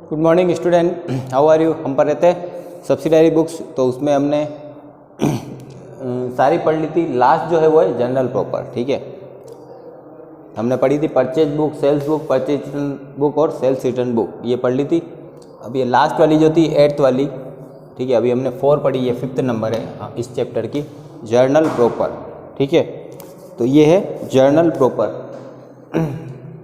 Good morning student, how are you. हम पढ़ रहे थे सब्सिडायरी बुक्स, तो उसमें हमने सारी पढ़ ली थी। लास्ट जो है वो है जर्नल प्रॉपर। ठीक है, हमने पढ़ी थी purchase book, sales book, purchase return book और सेल्स रिटर्न बुक, ये पढ़ ली थी। अब ये लास्ट वाली जो थी 8th वाली, ठीक है, अभी हमने 4 पढ़ी, ये 5th नंबर है इस चैप्टर की, जर्नल प्रॉपर। ठीक है, तो ये है जर्नल प्रॉपर।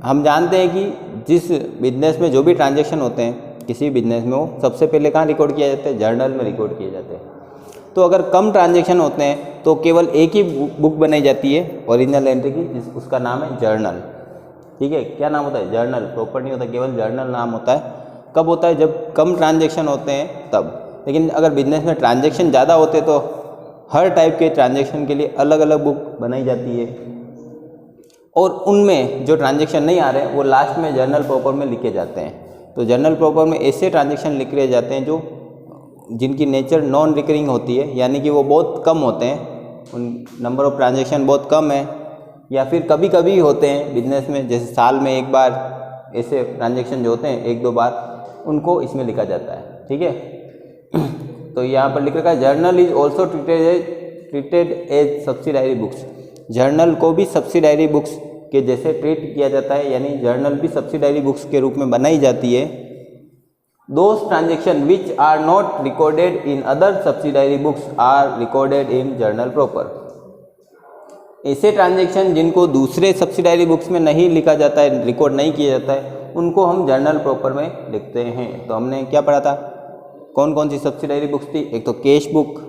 हम जानते हैं कि जिस बिजनेस में जो भी ट्रांजैक्शन होते हैं किसी बिजनेस में, वो सबसे पहले कहाँ रिकॉर्ड किया जाता है? जर्नल में रिकॉर्ड किए जाते हैं। तो अगर कम ट्रांजैक्शन होते हैं तो केवल एक ही बुक बनाई जाती है ओरिजिनल एंट्री की, उसका नाम है जर्नल। ठीक है, क्या नाम होता है? जर्नल। प्रॉपर नहीं होता, केवल जर्नल नाम होता है। कब होता है? जब कम ट्रांजैक्शन होते हैं तब। लेकिन अगर बिजनेस में ट्रांजैक्शन ज़्यादा होते तो हर टाइप के ट्रांजैक्शन के लिए अलग अलग बुक बनाई जाती है, और उनमें जो ट्रांजैक्शन नहीं आ रहे हैं वो लास्ट में जर्नल प्रॉपर में लिखे जाते हैं। तो जर्नल प्रॉपर में ऐसे ट्रांजैक्शन लिखे जाते हैं जो जिनकी नेचर नॉन रिकरिंग होती है, यानी कि वो बहुत कम होते हैं, उन नंबर ऑफ ट्रांजैक्शन बहुत कम है, या फिर कभी कभी होते हैं बिजनेस में, जैसे साल में एक बार ऐसे ट्रांजैक्शन जो होते हैं 1-2 बार, उनको इसमें लिखा जाता है। ठीक है, तो यहाँ पर लिख रखा है journal is also treated as subsidiary books. Journal को भी सब्सिडायरी बुक्स के जैसे ट्रीट किया जाता है, यानी जर्नल भी सब्सिडायरी बुक्स के रूप में बनाई जाती है। Those transaction which are not recorded in other subsidiary books are recorded in journal proper. ऐसे ट्रांजैक्शन जिनको दूसरे सब्सिडायरी बुक्स में नहीं लिखा जाता है, रिकॉर्ड नहीं किया जाता है, उनको हम जर्नल प्रॉपर में लिखते हैं। तो हमने क्या पढ़ा था? कौन कौन सी सब्सिडायरी बुक्स थी? एक तो कैश बुक,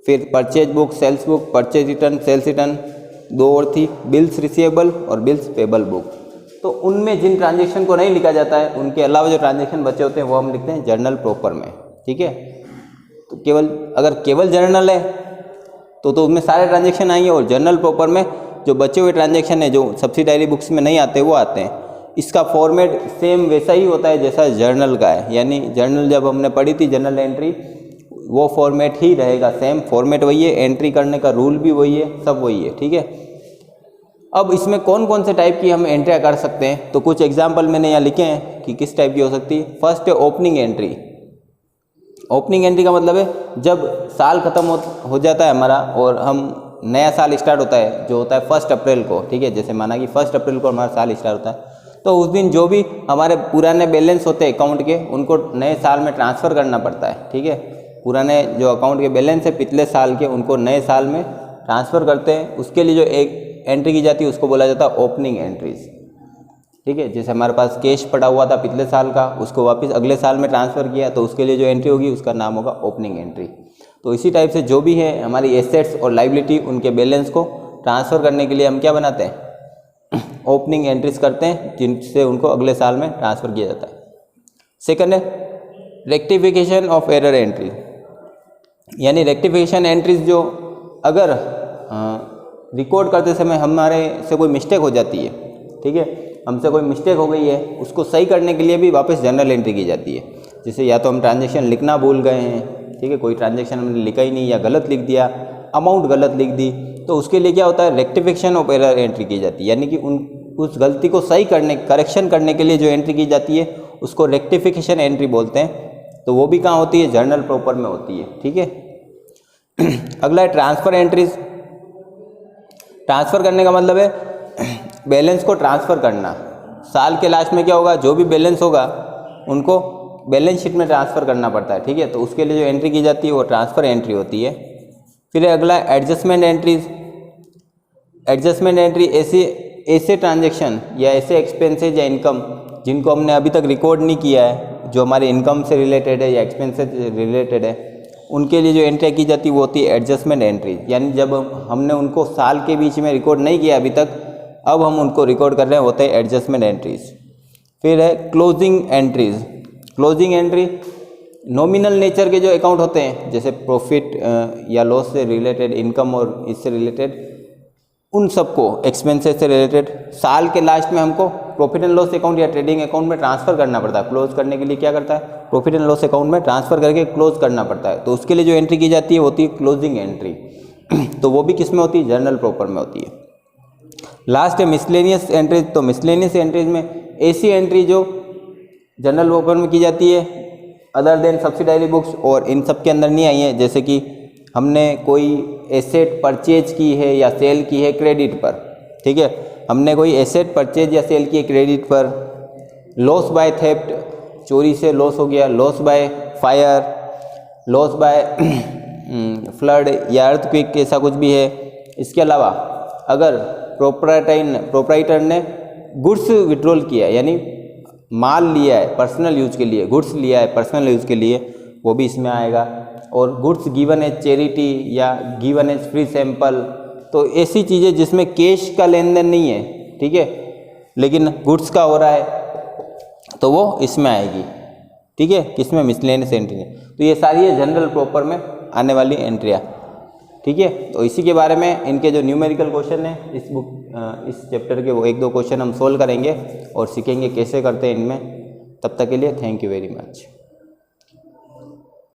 फिर purchase book, sales book, purchase return, sales return, 2 और थी बिल्स रिसीवेबल और बिल्स पेबल बुक। तो उनमें जिन ट्रांजैक्शन को नहीं लिखा जाता है, उनके अलावा जो ट्रांजैक्शन बचे होते हैं वो हम लिखते हैं जर्नल प्रॉपर में। ठीक है, तो केवल जर्नल है तो उसमें सारे ट्रांजैक्शन आएंगे, और जर्नल प्रॉपर में जो बचे हुए ट्रांजैक्शन है जो सब्सिडायरी बुक्स में नहीं आते वो आते हैं। इसका फॉर्मेट सेम वैसा ही होता है जैसा जर्नल का है, यानी जर्नल जब हमने पढ़ी थी जर्नल एंट्री, वो फॉर्मेट ही रहेगा, सेम फॉर्मेट वही है, एंट्री करने का रूल भी वही है, सब वही है। ठीक है, अब इसमें कौन कौन से टाइप की हम एंट्रियाँ कर सकते हैं, तो कुछ एग्जांपल मैंने यहाँ लिखे हैं कि किस टाइप की हो सकती है। फर्स्ट है ओपनिंग एंट्री। ओपनिंग एंट्री का मतलब है जब साल खत्म हो जाता है हमारा और हम नया साल स्टार्ट होता है, जो होता है 1 अप्रैल को। ठीक है, जैसे माना कि 1 अप्रैल को हमारा साल स्टार्ट होता है, तो उस दिन जो भी हमारे पुराने बैलेंस होते हैं अकाउंट के, उनको नए साल में ट्रांसफ़र करना पड़ता है। ठीक है, पुराने जो अकाउंट के बैलेंस है पिछले साल के, उनको नए साल में ट्रांसफ़र करते हैं। उसके लिए जो एक एंट्री की जाती है उसको बोला जाता है ओपनिंग एंट्रीज। ठीक है, जैसे हमारे पास कैश पड़ा हुआ था पिछले साल का, उसको वापस अगले साल में ट्रांसफ़र किया, तो उसके लिए जो एंट्री होगी उसका नाम होगा ओपनिंग एंट्री। तो इसी टाइप से जो भी है हमारी एसेट्स और लाइबिलिटी, उनके बैलेंस को ट्रांसफ़र करने के लिए हम क्या बनाते हैं? ओपनिंग एंट्रीज करते हैं, जिनसे उनको अगले साल में ट्रांसफ़र किया जाता है। सेकंड है रेक्टिफिकेशन ऑफ एरर एंट्री, यानी रेक्टिफिकेशन एंट्रीज जो अगर रिकॉर्ड करते समय हमारे से कोई मिस्टेक हो जाती है, ठीक है, हमसे कोई मिस्टेक हो गई है, उसको सही करने के लिए भी वापस जर्नल एंट्री की जाती है। जैसे या तो हम ट्रांजैक्शन लिखना भूल गए हैं, ठीक है, कोई ट्रांजैक्शन हमने लिखा ही नहीं या गलत लिख दिया, अमाउंट गलत लिख दी, तो उसके लिए क्या होता है? रेक्टिफिकेशन ऑफ एरर एंट्री की जाती है, यानी कि उस गलती को सही करने, करेक्शन करने के लिए जो एंट्री की जाती है उसको रेक्टिफिकेशन एंट्री बोलते हैं। तो वो भी कहाँ होती है? जर्नल प्रॉपर में होती है। ठीक है, अगला है ट्रांसफ़र एंट्रीज। ट्रांसफ़र करने का मतलब है बैलेंस को ट्रांसफ़र करना। साल के लास्ट में क्या होगा? जो भी बैलेंस होगा उनको बैलेंस शीट में ट्रांसफ़र करना पड़ता है। ठीक है, तो उसके लिए जो एंट्री की जाती है वो ट्रांसफ़र एंट्री होती है। फिर अगला एडजस्टमेंट एंट्रीज। एडजस्टमेंट एंट्री ऐसे ट्रांजैक्शन या ऐसे एक्सपेंसेज या इनकम जिनको हमने अभी तक रिकॉर्ड नहीं किया है, जो हमारे इनकम से रिलेटेड है या एक्सपेंसेज से रिलेटेड है, उनके लिए जो एंट्री की जाती है वो होती है एडजस्टमेंट एंट्री। यानी जब हमने उनको साल के बीच में रिकॉर्ड नहीं किया अभी तक, अब हम उनको रिकॉर्ड कर रहे हैं, होते हैं एडजस्टमेंट एंट्रीज। फिर है closing entries. Closing entry nominal nature के जो अकाउंट होते हैं, जैसे प्रॉफिट या लॉस से रिलेटेड, इनकम और इससे रिलेटेड, उन सबको, एक्सपेंसेस से रिलेटेड, साल के लास्ट में हमको प्रॉफिट एंड लॉस अकाउंट या ट्रेडिंग अकाउंट में ट्रांसफ़र करना पड़ता है। क्लोज करने के लिए क्या करता है? प्रॉफिट एंड लॉस अकाउंट में ट्रांसफ़र करके क्लोज करना पड़ता है। तो उसके लिए जो एंट्री की जाती है होती है क्लोजिंग एंट्री। तो वो भी किस में होती है? जर्नल प्रॉपर में होती है। लास्ट है मिसलेनियस एंट्रीज। तो मिसलेनियस एंट्रीज में ऐसी एंट्री जो जनरल प्रॉपर में की जाती है, अदर देन सब्सिडायरी बुक्स, और इन सब के अंदर नहीं आई है। जैसे कि हमने कोई एसेट परचेज की है या सेल की है क्रेडिट पर, ठीक है, हमने कोई एसेट परचेज या सेल की है क्रेडिट पर, लॉस बाय थेफ्ट, चोरी से लॉस हो गया, loss by fire, loss by flood या अर्थक्वेक, ऐसा कुछ भी है। इसके अलावा अगर प्रोप्राइटर ने गुड्स विड्रॉल किया यानी माल लिया है पर्सनल यूज के लिए, गुड्स लिया है पर्सनल यूज के लिए, वो भी इसमें आएगा। और गुड्स गिवन एज चैरिटी या गिवन एज फ्री सैंपल, तो ऐसी चीज़ें जिसमें कैश का लेन देन नहीं है, ठीक है, लेकिन गुड्स का हो रहा है, तो वो इसमें आएगी, ठीक है, किसमें, मिसलेनियस एंट्री में। तो ये सारी है जनरल प्रॉपर में आने वाली एंट्रियाँ, ठीक है। तो इसी के बारे में इनके जो न्यूमेरिकल क्वेश्चन है इस चैप्टर के, वो 1-2 क्वेश्चन हम सोल्व करेंगे और सीखेंगे कैसे करते हैं इनमें। तब तक के लिए थैंक यू वेरी मच।